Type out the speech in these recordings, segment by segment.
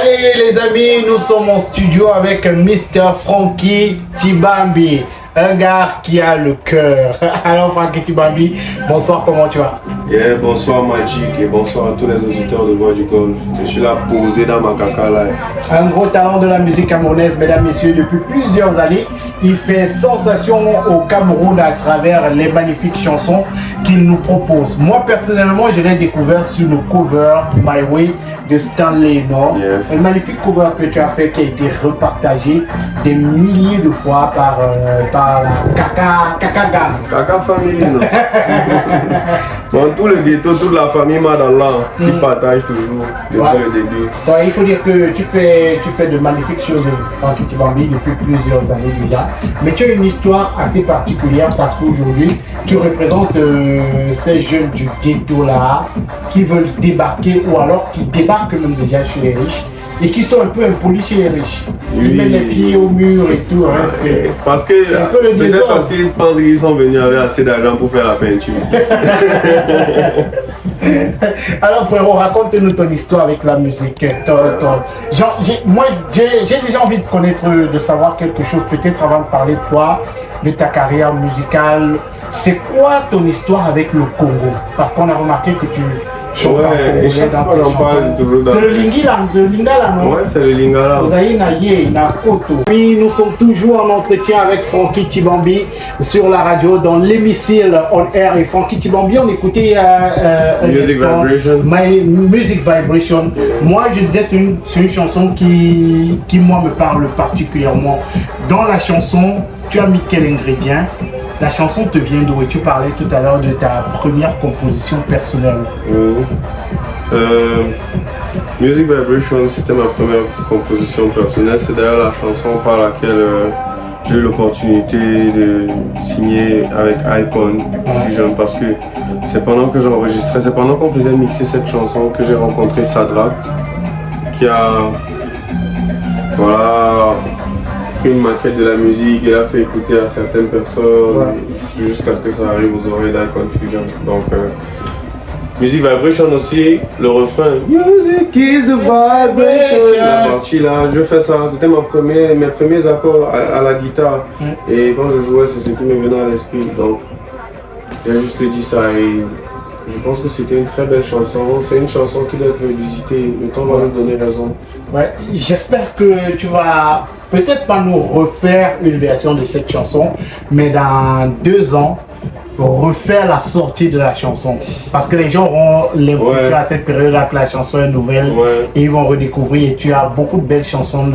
Allez les amis, nous sommes en studio avec Mr. Frankie Tibambi, un gars qui a le cœur. Alors Frankie Tibambi, bonsoir, comment tu vas? Yeah, bonsoir Magic et bonsoir à tous les auditeurs de Voix du Golf. Je suis là posé dans ma caca live. Un gros talent de la musique camerounaise, mesdames, messieurs, depuis plusieurs années. Il fait sensation au Cameroun à travers les magnifiques chansons qu'il nous propose. Moi personnellement, je l'ai découvert sur le cover My Way de Stanley, non? Yes. Un magnifique cover que tu as fait qui a été repartagé des milliers de fois par la Kaka Gang. Kaka Family, non? Dans tout le ghetto, toute la famille Madallah qui partage toujours depuis le début. Ouais, il faut dire que tu fais de magnifiques choses, Frankie Tibambi, depuis plusieurs années déjà. Mais tu as une histoire assez particulière parce qu'aujourd'hui, tu représentes ces jeunes du ghetto là qui veulent débarquer ou alors qui débarquent même déjà chez les riches et qui sont un peu impolis chez les riches. Ils mettent les pieds au mur et tout. Hein, parce que peut-être parce qu'ils pensent qu'ils sont venus avec assez d'argent pour faire la peinture. Alors frérot, raconte-nous ton histoire avec la musique. Moi j'ai déjà envie de connaître, de savoir quelque chose, peut-être avant de parler de toi, de ta carrière musicale. C'est quoi ton histoire avec le Congo? Parce qu'on a remarqué que tu chantes et chaque fois on parle toujours dans... C'est le Lingala, non? Ouais, c'est le Lingala. Vous avez Koto. Oui, nous sommes toujours en entretien avec Frankie Tibambi sur la radio dans l'émissile On Air. Et Frankie Tibambi, on écoutait Music Vibration. My Music Vibration. Moi, je disais, c'est une chanson qui moi me parle particulièrement. Dans la chanson, tu as mis quel ingrédient? La chanson te vient d'où? Et tu parlais tout à l'heure de ta première composition personnelle. Music Vibration, c'était ma première composition personnelle. C'est d'ailleurs la chanson par laquelle j'ai eu l'opportunité de signer avec Icon Fusion, parce que c'est pendant que j'enregistrais, c'est pendant qu'on faisait mixer cette chanson que j'ai rencontré Sadrak, qui a pris une maquette de la musique et l'a fait écouter à certaines personnes jusqu'à ce que ça arrive aux oreilles d'Icon Fusion. Donc Music Vibration aussi, le refrain Music is the vibration. La partie là, je fais ça, c'était mes premiers accords à la guitare. Et quand je jouais, c'est ce qui me venait à l'esprit. Donc j'ai juste dit ça et je pense que c'était une très belle chanson. C'est une chanson qui doit être revisitée. Le temps va nous donner raison. Ouais, j'espère que tu vas peut-être pas nous refaire une version de cette chanson, mais dans 2 ans, refaire la sortie de la chanson. Parce que les gens auront l'impression à cette période-là que la chanson est nouvelle et ils vont redécouvrir. Et tu as beaucoup de belles chansons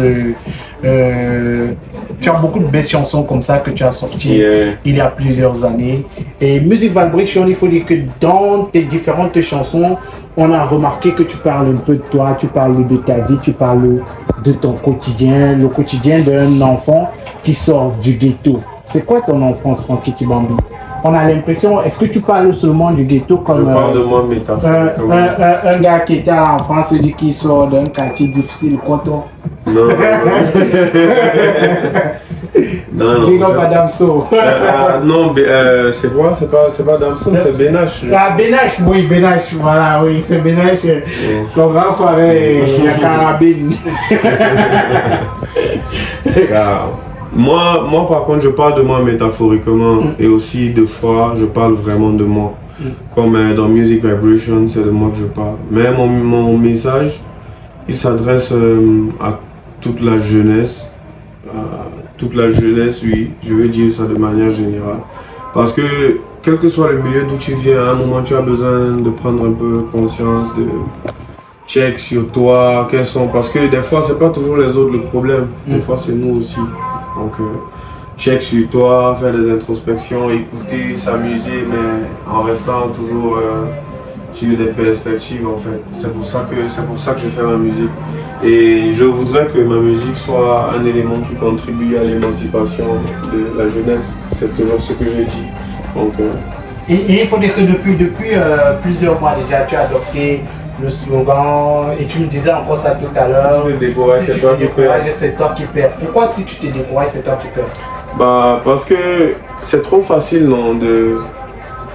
tu as beaucoup de belles chansons comme ça que tu as sorties il y a plusieurs années. Et Music Vibration, il faut dire que dans tes différentes chansons, on a remarqué que tu parles un peu de toi, tu parles de ta vie, tu parles de ton quotidien, le quotidien d'un enfant qui sort du ghetto. C'est quoi ton enfance, Frankie Tibambi? On a l'impression, est-ce que tu parles seulement du ghetto comme je parle de moi métaphoriquement. Un gars qui était en France, dit qu'il sort d'un quartier difficile, Coton? Non. Non. Big up à Damso. Non, c'est quoi? C'est pas Damso, c'est Benache. Ah, Benache, oui, Benache, voilà, oui, c'est Benache. Son grand frère est la carabine. Moi, par contre, je parle de moi métaphoriquement et aussi, de fois, je parle vraiment de moi. Comme dans Music Vibration, c'est de moi que je parle. Mais mon message, il s'adresse à toute la jeunesse. Toute la jeunesse, oui, je veux dire ça de manière générale. Parce que, quel que soit le milieu d'où tu viens, à un moment, tu as besoin de prendre un peu conscience, de check sur toi, quels sont... Parce que des fois, c'est pas toujours les autres le problème. Des fois, c'est nous aussi. Donc, check sur toi, faire des introspections, écouter, s'amuser, mais en restant toujours sur des perspectives en fait. C'est pour ça que je fais ma musique. Et je voudrais que ma musique soit un élément qui contribue à l'émancipation de la jeunesse. C'est toujours ce que j'ai dit. Donc, et il faut dire que depuis plusieurs mois déjà, tu as adopté le slogan, et tu me disais encore ça tout à l'heure. Si tu te décourages, c'est toi qui perds. Pourquoi si tu te décourages, c'est toi qui perds? Parce que c'est trop facile, non,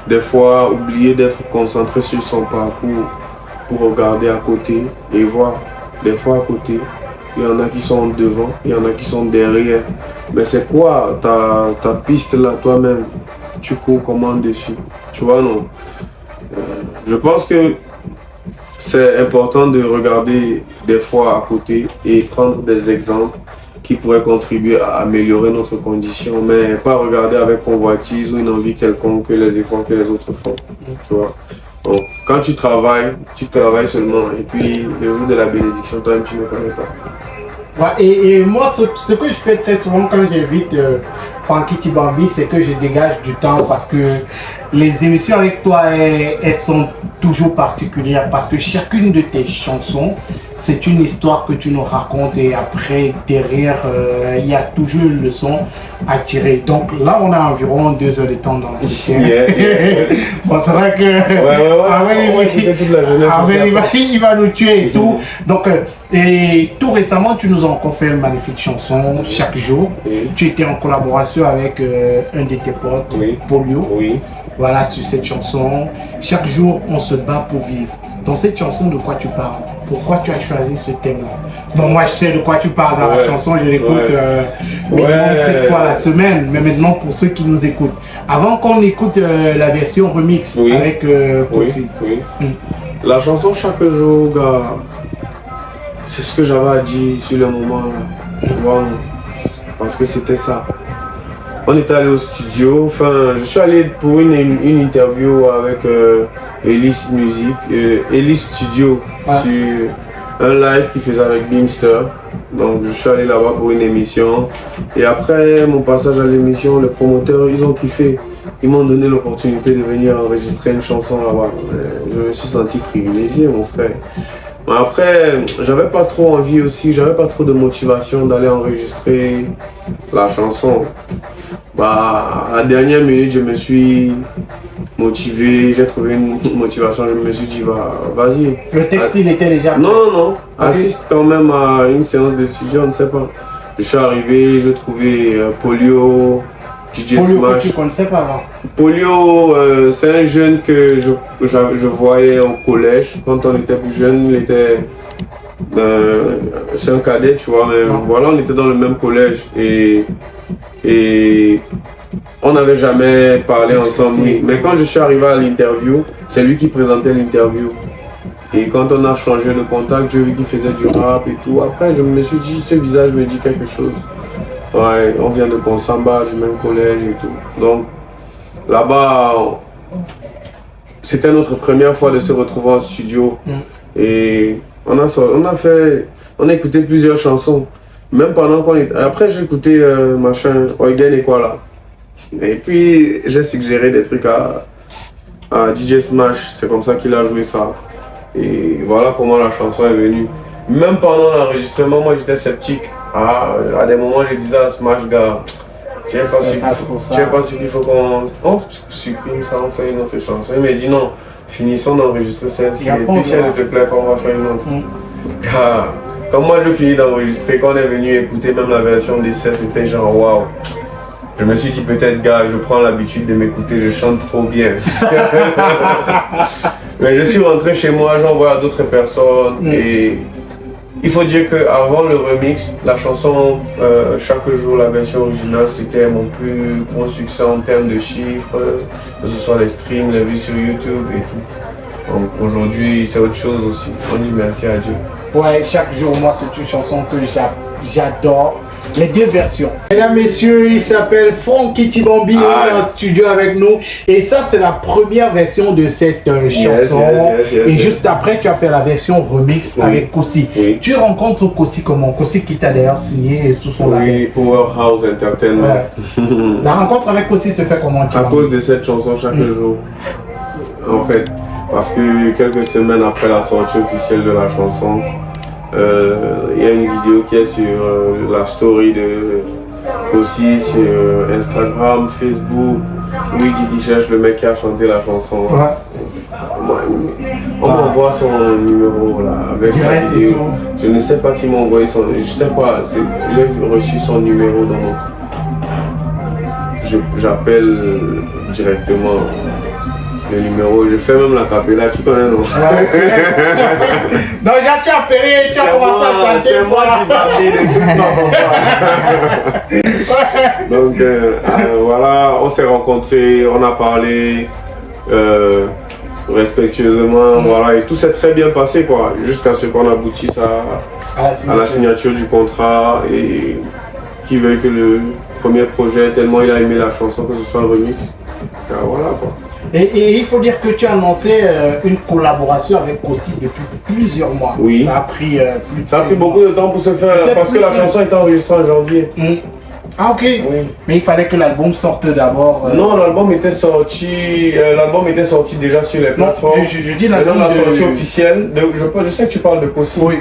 des fois oublier d'être concentré sur son parcours pour regarder à côté et voir des fois à côté, il y en a qui sont devant, il y en a qui sont derrière. Mais c'est quoi ta piste là toi-même? Tu cours comment dessus? Tu vois, non? Je pense que c'est important de regarder des fois à côté et prendre des exemples qui pourraient contribuer à améliorer notre condition, mais pas regarder avec convoitise ou une envie quelconque que les efforts que les autres font. Tu vois? Donc, quand tu travailles seulement, et puis le jour de la bénédiction, toi-même tu ne connais pas. Ouais, et moi, ce que je fais très souvent quand j'invite Frankie Tibambi, c'est que je dégage du temps parce que les émissions avec toi, elles sont toujours particulières parce que chacune de tes chansons, c'est une histoire que tu nous racontes et après, derrière, il y a toujours une leçon à tirer. Donc là, on a environ 2 heures de temps d'entretien. Bon, c'est vrai que il va nous tuer et tout. Donc, et tout récemment, tu nous as encore fait une magnifique chanson, Chaque jour. Tu étais en collaboration avec un de tes potes, Polio. Voilà, sur cette chanson. Chaque jour, on se bat pour vivre. Dans cette chanson, de quoi tu parles? Pourquoi tu as choisi ce thème-là? Bon, moi, je sais de quoi tu parles dans la chanson. Je l'écoute minimum 7 fois la semaine. Mais maintenant, pour ceux qui nous écoutent, avant qu'on écoute la version remix avec Kossi. La chanson Chaque jour, gars, c'est ce que j'avais à dire sur le moment. Tu vois, parce que c'était ça. On est allé au studio, enfin, je suis allé pour une interview avec Elise Music, Elise Studio, sur un live qu'il faisait avec Beamster. Donc je suis allé là-bas pour une émission. Et après mon passage à l'émission, les promoteurs, ils ont kiffé. Ils m'ont donné l'opportunité de venir enregistrer une chanson là-bas. Je me suis senti privilégié, mon frère. Après, j'avais pas trop envie aussi, j'avais pas trop de motivation d'aller enregistrer la chanson. À la dernière minute, je me suis motivé, j'ai trouvé une motivation, je me suis dit, vas-y. Le texte, il était déjà... Non. Assiste quand même à une séance de studio, on ne sait pas. Je suis arrivé, j'ai trouvé Polio, DJ Polio Smash. Que tu connaissais pas avant. Polio, c'est un jeune que je voyais au collège. Quand on était plus jeune, il était... c'est un cadet, tu vois, mais voilà, on était dans le même collège et on n'avait jamais parlé ensemble. Mais quand je suis arrivé à l'interview, c'est lui qui présentait l'interview. Et quand on a changé de contact, j'ai vu qu'il faisait du rap et tout. Après, je me suis dit, ce visage me dit quelque chose. Ouais, on vient de Konsamba, du même collège et tout. Donc, là-bas, c'était notre première fois de se retrouver en studio. Et on a écouté plusieurs chansons. Même pendant qu'on était... Après, j'ai écouté Oygen et quoi là. Et puis, j'ai suggéré des trucs à DJ Smash. C'est comme ça qu'il a joué ça. Et voilà comment la chanson est venue. Même pendant l'enregistrement, moi j'étais sceptique. À des moments, je disais à Smash, gars, tu n'es pas sûr qu'il faut qu'on supprime ça, on fait une autre chanson. Il m'a dit non, finissons d'enregistrer celle-ci. Et puis si elle ne te plaît pas, on va faire une autre. Car, comme moi je finis d'enregistrer, quand on est venu écouter même la version d'essai, c'était genre waouh. Je me suis dit peut-être gars, je prends l'habitude de m'écouter, je chante trop bien. Mais je suis rentré chez moi, j'en vois à d'autres personnes et il faut dire qu'avant le remix, la chanson Chaque jour, la version originale, c'était mon plus gros succès en termes de chiffres, que ce soit les streams, les vues sur YouTube et tout. Donc aujourd'hui, c'est autre chose aussi. On dit merci à Dieu. Ouais, Chaque jour, moi, c'est une chanson que j'adore. Les deux versions. Mesdames, messieurs, il s'appelle Frankie Tibambi, il est en studio avec nous. Et ça, c'est la première version de cette chanson. Et juste après, tu as fait la version remix avec Kossi. Tu rencontres Kossi comment? Kossi qui t'a d'ailleurs signé sous son label. Oui, Powerhouse Entertainment. La rencontre avec Kossi se fait comment? À cause de cette chanson Chaque jour. En fait, parce que quelques semaines après la sortie officielle de la chanson, il y a une vidéo qui est sur la story de Kossi sur Instagram, Facebook, où il dit qu'il cherche le mec qui a chanté la chanson. On m'envoie son numéro là avec la vidéo. Je ne sais pas qui m'a envoyé son... Je sais pas, j'ai reçu son numéro dans mon... J'appelle directement le numéro, je fais même la capella, tu connais non? Donc tu as appelé, tu as commencé c'est moi qui va amener le doute. Donc voilà, on s'est rencontrés, on a parlé respectueusement, voilà, et tout s'est très bien passé quoi, jusqu'à ce qu'on aboutisse à la signature du contrat et qui veut que le premier projet, tellement il a aimé la chanson, que ce soit un remix. Voilà quoi. Et il faut dire que tu as annoncé une collaboration avec Kossi depuis plusieurs mois. Oui. Ça a pris plus de Ça a pris beaucoup de temps pour se faire, parce que la chanson était enregistrée en janvier. Ah ok. Oui. Mais il fallait que l'album sorte d'abord. Non, l'album était sorti déjà sur les plateformes. Non, je dis l'album. La sortie officielle. Je sais que tu parles de Kossi. Oui.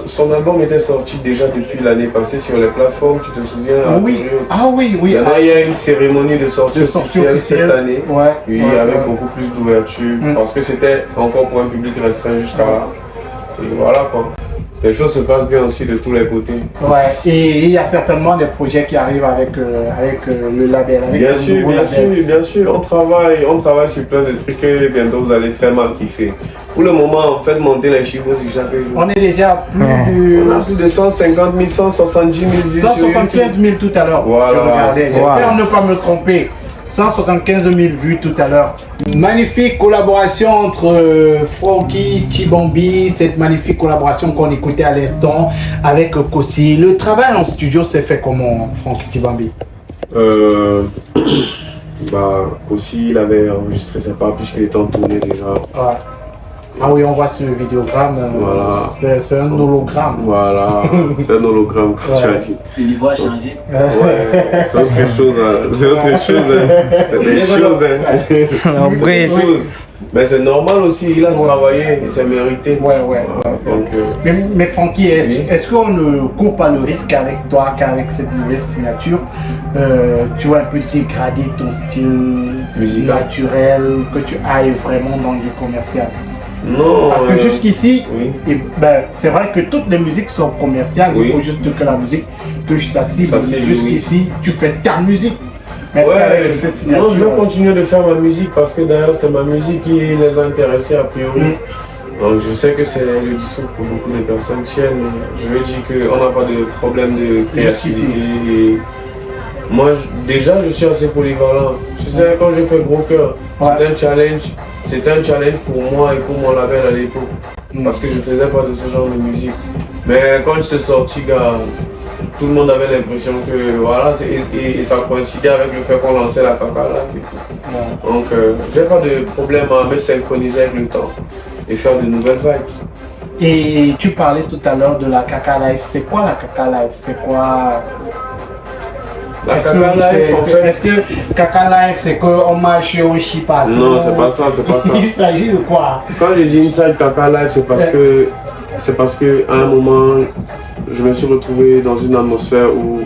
Son album était sorti déjà depuis l'année passée sur les plateformes, tu te souviens? Oui. Ah oui, oui. Maintenant, il y a une cérémonie de sortie officielle cette année. Ouais. Oui, avec beaucoup plus d'ouverture. Parce que c'était encore pour un public restreint jusqu'à là. Et voilà quoi. Les choses se passent bien aussi de tous les côtés. Ouais, et il y a certainement des projets qui arrivent avec le label. Bien sûr, on travaille sur plein de trucs que bientôt vous allez très mal kiffer. Pour le moment, faites monter les chiffres sur chaque jour. On est déjà à on a plus de 150 000, 170 000 vues. 175 000 tout à l'heure. Voilà. Je regardais, j'espère ne pas me tromper. 175 000 vues tout à l'heure. Magnifique collaboration entre Franky, Tibambi, cette magnifique collaboration qu'on écoutait à l'instant avec Kossi. Le travail en studio s'est fait comment, Franky Tibambi? Kossi, il avait enregistré sa part puisqu'il était en tournée déjà. Ouais. Ah oui, on voit ce vidéogramme. Voilà. C'est un hologramme. Voilà, c'est un hologramme comme tu as dit. Le niveau a changé. Ouais, c'est autre chose. C'est autre chose. C'est des choses. C'est des choses. Mais c'est normal aussi, il a travaillé, il s'est mérité. Ouais. Donc, mais Franky, est-ce qu'on ne court pas le risque avec toi qu'avec cette nouvelle signature, tu vas un peu dégrader ton style musical naturel, que tu ailles vraiment dans du commercial? Non. Parce que jusqu'ici, c'est vrai que toutes les musiques sont commerciales, il faut juste que la musique touche sa cible. Jusqu'ici, tu fais ta musique. Non, je vais continuer de faire ma musique parce que d'ailleurs c'est ma musique qui les a intéressés a priori. Donc je sais que c'est le discours que beaucoup de personnes tiennent. Je veux dire qu'on n'a pas de problème de créativité. Moi déjà je suis assez polyvalent. Tu sais, quand j'ai fait Gros Cœur, c'était un challenge pour moi et pour mon label à l'époque. Parce que je faisais pas de ce genre de musique. Mais quand je suis sorti, tout le monde avait l'impression que voilà, et ça coïncidait avec le fait qu'on lançait la Kaka Life et tout. Donc j'ai pas de problème à me synchroniser avec le temps et faire de nouvelles vibes. Et tu parlais tout à l'heure de la Kaka Life. C'est quoi la Kaka Life? C'est quoi? Est-ce que Kaka Life c'est qu'on marche au Chipa? Non, c'est pas ça. Il s'agit de quoi? Quand j'ai dit Inside Kaka Life, c'est parce que à un moment, je me suis retrouvé dans une atmosphère où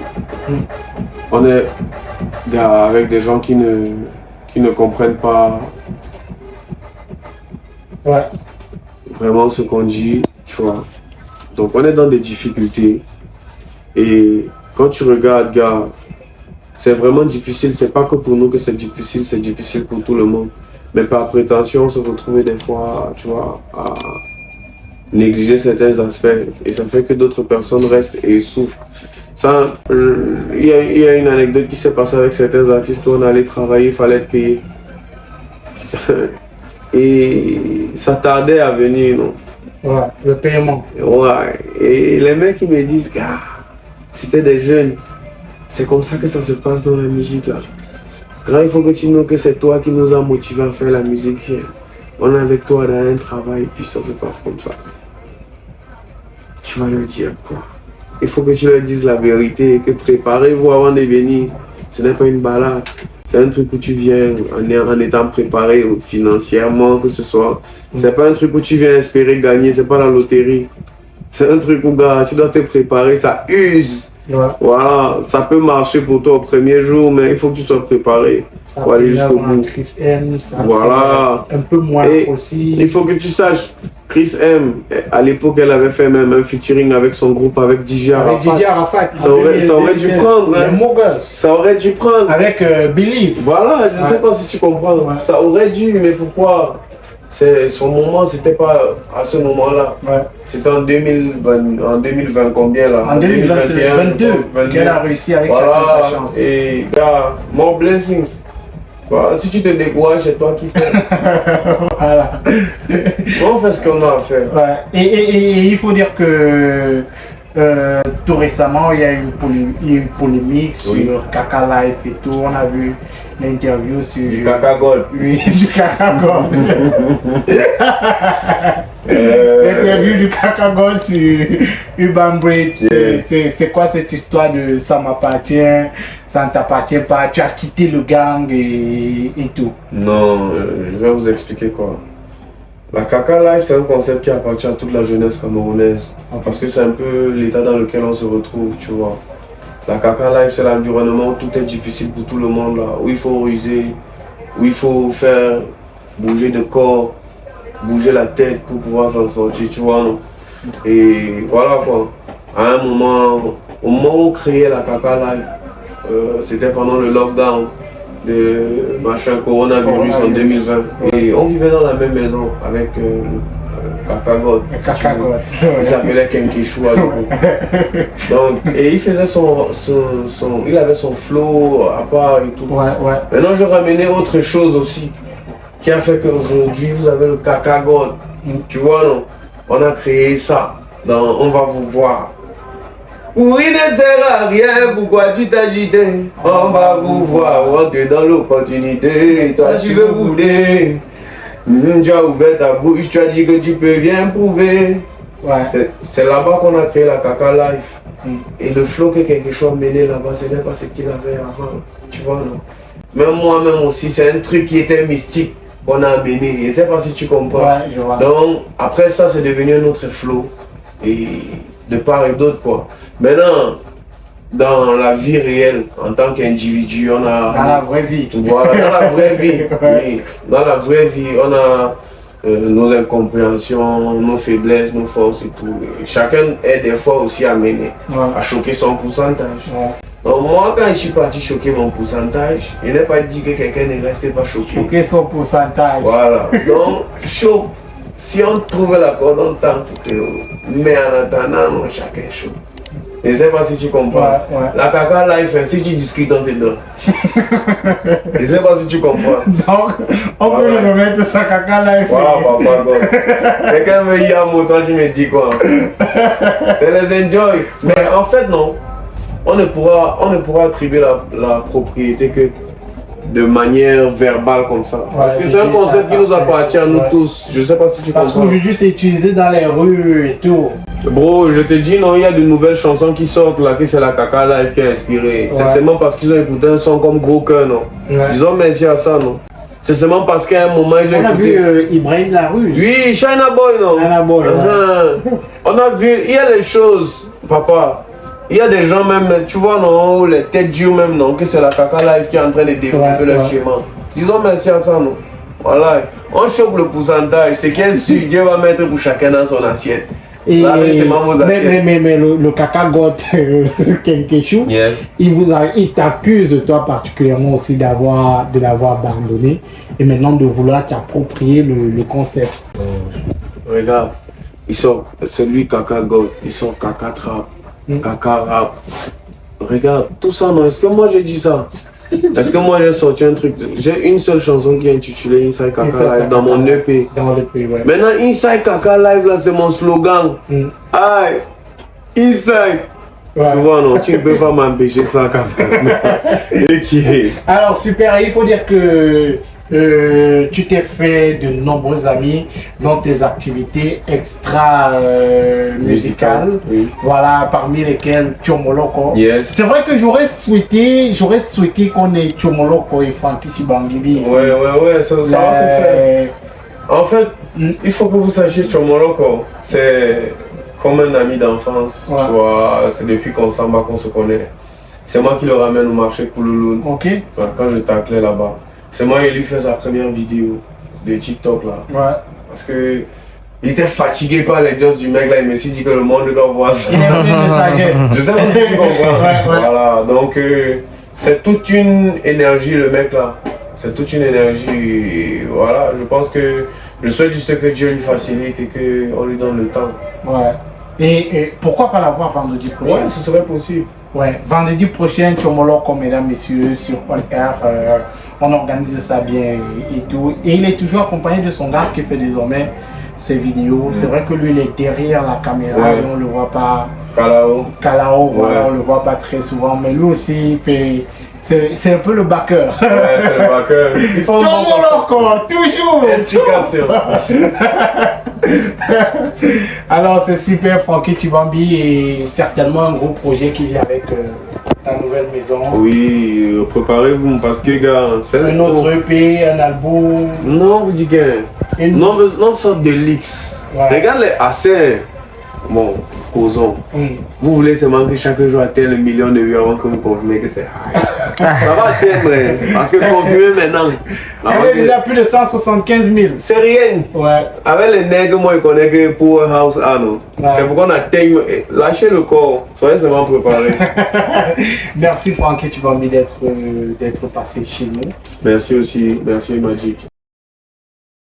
on est avec des gens qui ne comprennent pas vraiment ce qu'on dit, tu vois. Donc on est dans des difficultés et quand tu regardes, gars, c'est vraiment difficile. C'est pas que pour nous que c'est difficile pour tout le monde. Mais par prétention, on se retrouve des fois, tu vois, à négliger certains aspects et ça fait que d'autres personnes restent et souffrent. Ça, il y a une anecdote qui s'est passée avec certains artistes où on allait travailler, il fallait être payé. Et ça tardait à venir, non? Ouais, le paiement. Ouais, et les mecs ils me disent, gars, c'était des jeunes. C'est comme ça que ça se passe dans la musique là. Là, il faut que tu know que c'est toi qui nous a motivés à faire la musique. Si on est avec toi dans un travail, puis ça se passe comme ça. Tu vas leur dire quoi? Il faut que tu leur dises la vérité, que préparez-vous avant de venir. Ce n'est pas une balade. C'est un truc où tu viens en étant préparé financièrement, que ce soit. C'est pas un truc où tu viens espérer gagner, c'est pas la loterie. C'est un truc où, gars, tu dois te préparer, ça use. Ouais. Voilà, ça peut marcher pour toi au premier jour, mais il faut que tu sois préparé pour aller jusqu'au bout. Chris M, ça voilà. Un peu moins et aussi. Il faut que tu saches, Chris M, à l'époque, elle avait fait même un featuring avec son groupe, avec DJ Arafat. Avec DJ Arafat. Ça aurait dû prendre. Les Moguls. Ça aurait dû prendre. Avec Believe. Voilà, je sais pas si tu comprends. Ouais. Ça aurait dû, mais pourquoi? son moment, c'était pas à ce moment-là. Ouais. C'était en 2020 combien là? En 2022, qu'elle a réussi avec voilà, chacun sa chance. Et gars, more blessings. Voilà, si tu te décourages, c'est toi qui fais. Voilà. On fait ce qu'on a à faire. Ouais. Et il faut dire que tout récemment, il y a une polémique sur Kaka Life et tout. On a vu l'interview sur... Du Kaka Gold. Oui, du Kaka Gold. L'interview du Kaka Gold sur Urban Break. C'est quoi cette histoire de ça m'appartient, ça ne t'appartient pas, tu as quitté le gang et tout? Non, je vais vous expliquer quoi. La Kaka Life, c'est un concept qui appartient à toute la jeunesse camerounaise. Okay. Parce que c'est un peu l'état dans lequel on se retrouve, tu vois. La Kaka Life, c'est l'environnement où tout est difficile pour tout le monde, là. Où il faut ruser, où il faut faire bouger de corps, bouger la tête pour pouvoir s'en sortir, tu vois. Non? Et voilà quoi. À un moment, au moment où on créait la Kaka Life, c'était pendant le lockdown de machin coronavirus en 2020 et on vivait dans la même maison avec Kaka God. Il s'appelait Kenkeshu à l'époque. Donc, et il faisait il avait son flow à part et tout. Ouais. Maintenant je ramenais autre chose aussi qui a fait qu'aujourd'hui vous avez le Kaka God. Tu vois non? On a créé ça dans On va vous voir. Où il ne sert à rien, pourquoi tu t'agites? On va vous voir, rentrer dans l'opportunité. Et toi tu veux bouder. Tu as ouvert ta bouche, tu as dit que tu peux bien prouver. Ouais. C'est là-bas qu'on a créé la Kaka Life. Et le flow que quelque chose a mené là-bas, ce n'est pas ce qu'il avait avant. Tu vois, non? Même moi-même aussi, c'est un truc qui était mystique qu'on a amené. Je ne sais pas si tu comprends. Ouais, je vois. Donc, après ça, c'est devenu un autre flow. Et de part et d'autre, quoi. Maintenant, dans la vie réelle, en tant qu'individu, on a... Dans la vraie vie. Voilà, dans la vraie vie. Oui, dans la vraie vie, on a nos incompréhensions, nos faiblesses, nos forces et tout. Et chacun est des fois aussi amené à choquer son pourcentage. Donc moi, quand je suis parti choquer mon pourcentage, je n'ai pas dit que quelqu'un ne restait pas choqué. Choquer son pourcentage. Voilà. Donc, choc. Si on trouve la corde, on tente pour que... Mais en attendant, chacun choque. Je ne sais pas si tu comprends. La Kaka Life, si tu discutes, on te donne. Je ne sais pas si tu comprends. Donc, on peut le remettre sa Kaka Life. Voilà, papa. Quelqu'un me dit à mon temps, je me dis quoi? C'est les enjoy. Mais en fait, non. On ne pourra attribuer la propriété que de manière verbale comme ça. Parce que c'est un concept qui nous appartient à nous tous. Je ne sais pas si tu comprends. Parce qu'aujourd'hui, c'est utilisé dans les rues et tout. Bro, je te dis, non, il y a de nouvelles chansons qui sortent là, que c'est la Kaka Life qui a inspiré. C'est seulement parce qu'ils ont écouté un son comme Gros Cœur, non? Disons merci à ça, non? C'est seulement parce qu'à un moment, ils ont écouté... On a vu Ibrahim Larouche. Oui, China Boy, non? China Boy, On a vu, il y a les choses, papa. Il y a des gens même, tu vois, non, les têtes dures même, non, que c'est la Kaka Life qui est en train de développer leur schéma. Disons merci à ça, non? Voilà, on choque le pourcentage, c'est qu'un sûr, Dieu va mettre pour chacun dans son assiette. Et là, mais le Kaka God Kenkeshu, il t'accuse toi particulièrement aussi de l'avoir abandonné et maintenant de vouloir t'approprier le concept. Regarde, c'est lui Kaka God, ils sont Kaka Trap, Kaka Rap. Regarde, tout ça, non, est-ce que moi j'ai dit ça? Est-ce que moi j'ai sorti un truc J'ai une seule chanson qui est intitulée Inside Kaka Live dans mon EP. Maintenant, Inside Kaka Live, là, c'est mon slogan. Aïe, Inside. Tu vois, non, tu ne peux pas m'empêcher ça, Alors, super, il faut dire que tu t'es fait de nombreux amis dans tes activités extra musicales, voilà, parmi lesquelles Tchomoloko. C'est vrai que j'aurais souhaité qu'on ait Tchomoloko et Frankie Sibangili. Ouais, ça va se faire. En fait, il faut que vous sachiez Tchomoloko, c'est comme un ami d'enfance, tu vois, c'est depuis qu'on s'en bat qu'on se connaît. C'est moi qui le ramène au marché Koulouloun, quand je taclais là-bas. C'est moi qui lui fait sa première vidéo de TikTok là. Parce que il était fatigué par les jokes du mec là, il me suis dit que le monde doit voir ça. Il est revenu de sagesse. Je sais pas si tu comprends. Voilà, donc c'est toute une énergie le mec là. C'est toute une énergie. Voilà, je pense que Je souhaite juste que Dieu lui facilite et qu'on lui donne le temps. Ouais. Et pourquoi pas la voir vendredi prochain? Ouais, ce serait possible. Ouais, vendredi prochain, Tchomoloko, mesdames, messieurs, sur On Air, on organise ça bien et tout. Et il est toujours accompagné de son gars qui fait désormais ses vidéos. C'est vrai que lui, il est derrière la caméra et on ne le voit pas. Kalao, voilà, on le voit pas très souvent, mais lui aussi, c'est un peu le backer. Ouais, c'est le backer. Il faut Tchomoloko, toujours. Explication. Alors c'est super Frankie Tchibambi et certainement un gros projet qui vient avec ta nouvelle maison. Oui, préparez-vous parce que gars, c'est un autre EP, un album. Non, vous dites que non sorte de leaks. Ouais. Regarde les assez bon causons. Vous voulez seulement que chaque jour atteigne le million de vues avant que vous confirmez que c'est high. Ça va atteindre parce que confirmer maintenant. Il est déjà plus de 175 000. C'est rien. Ouais. Avec les nègres, moi je connais que Powerhouse non. Ouais. C'est pourquoi on atteigne. Lâchez le corps. Soyez seulement préparés. Merci Frankie Tchibambi d'être passé chez nous. Merci aussi. Merci Magic.